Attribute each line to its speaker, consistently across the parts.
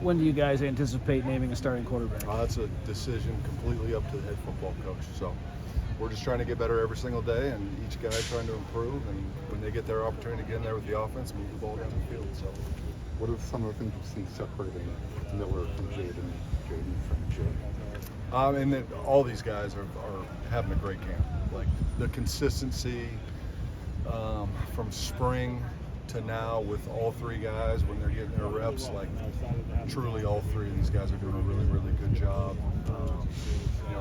Speaker 1: When do you guys anticipate naming a starting quarterback?
Speaker 2: That's a decision completely up to the head football coach. So we're just trying to get better every single day, and each guy trying to improve. And when they get their opportunity to get in there with the offense, move the ball down the field. So,
Speaker 3: what are some of the things you've seen separating Miller from Jaden, Jaden from Jay?
Speaker 2: and then all these guys are having a great camp. Like the consistency from spring to now with all three guys when they're getting their reps, like truly all three of these guys are doing a really, really good job.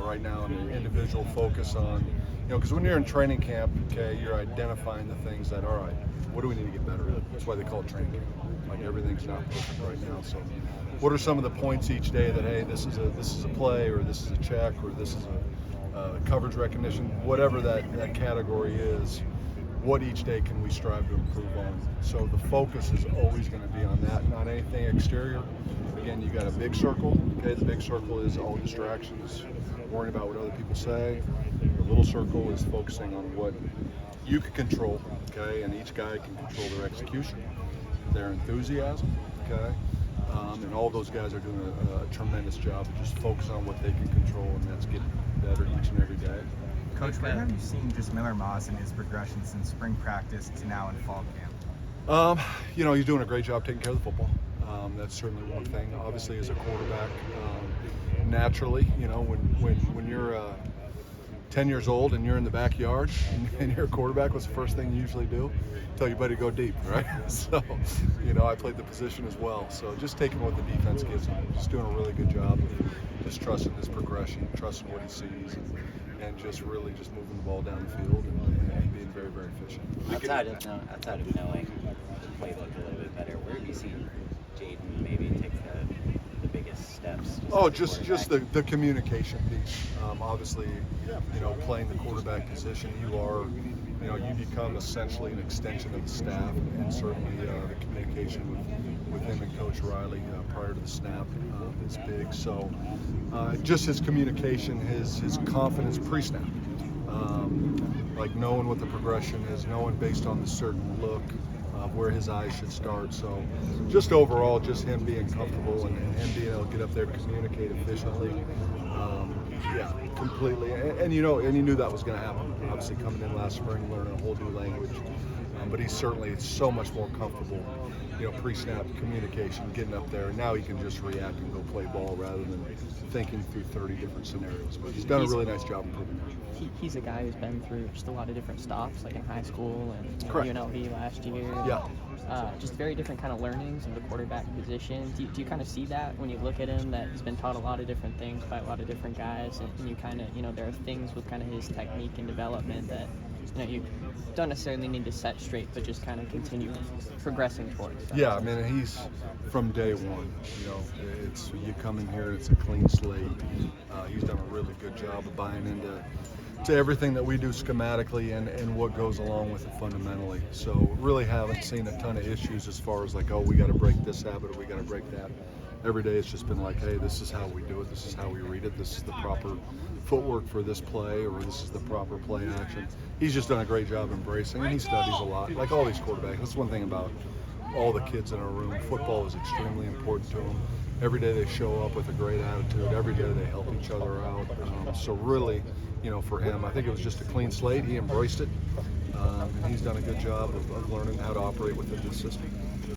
Speaker 2: Right now an individual focus on, because when you're in training camp, okay, you're identifying the things that, all right, what do we need to get better at? That's why they call it training camp. Like everything's not perfect right now. So what are some of the points each day that, hey, this is a play, or this is a check, or this is a coverage recognition, whatever that category is, what each day can we strive to improve on? So the focus is always going to be on that, not anything exterior. Again, you got a big circle. Okay, the big circle is all distractions, worrying about what other people say. The little circle is focusing on what you can control. Okay, and each guy can control their execution, their enthusiasm. Okay, and all those guys are doing a tremendous job of just focusing on what they can control, and that's getting better each and every day.
Speaker 4: Coach, where have you seen just Miller Moss and his progression since spring practice to now in fall camp?
Speaker 2: He's doing a great job taking care of the football. That's certainly one thing. Obviously, as a quarterback, naturally, when you're 10 years old and you're in the backyard and you're a quarterback, what's the first thing you usually do? Tell your buddy to go deep, right? So, I played the position as well. So just taking what the defense gives him, just doing a really good job of just trusting his progression, trusting what he sees, and just really just moving the ball down the field and being very, very efficient.
Speaker 5: Outside of knowing the playbook a little bit better, where have you seen Jaden maybe take the biggest steps?
Speaker 2: Just the communication piece. Obviously, playing the quarterback position, you become essentially an extension of the staff, and certainly the communication with him and Coach Riley prior to the snap is big. So just his communication, his confidence pre-snap, like knowing what the progression is, knowing based on the certain look of where his eyes should start. So just overall, just him being comfortable and him being able to get up there, communicate efficiently. Completely. And you knew that was going to happen. Obviously, coming in last spring, learning a whole new language. But he's certainly so much more comfortable, pre-snap communication, getting up there. And now he can just react and go play ball rather than thinking through 30 different scenarios. But he's done a really nice job improving that.
Speaker 6: He's a guy who's been through just a lot of different stops, like in high school and UNLV last year.
Speaker 2: Yeah.
Speaker 6: Just very different kind of learnings of the quarterback position. Do you kind of see that when you look at him, that he's been taught a lot of different things by a lot of different guys, and you kind of, there are things with kind of his technique and development that, you don't necessarily need to set straight, but just kind of continue progressing towards that.
Speaker 2: Yeah, I mean, he's from day one. It's you come in here, it's a clean slate. He's done a really good job of buying into everything that we do schematically and what goes along with it fundamentally. So really haven't seen a ton of issues as far as like, oh, we got to break this habit or we got to break that. Every day it's just been like, hey, this is how we do it. This is how we read it. This is the proper footwork for this play, or this is the proper play action. He's just done a great job embracing, and he studies a lot, like all these quarterbacks. That's one thing about all the kids in our room. Football is extremely important to them. Every day they show up with a great attitude. Every day they help each other out. So really, for him, I think it was just a clean slate. He embraced it, and he's done a good job of learning how to operate within this system.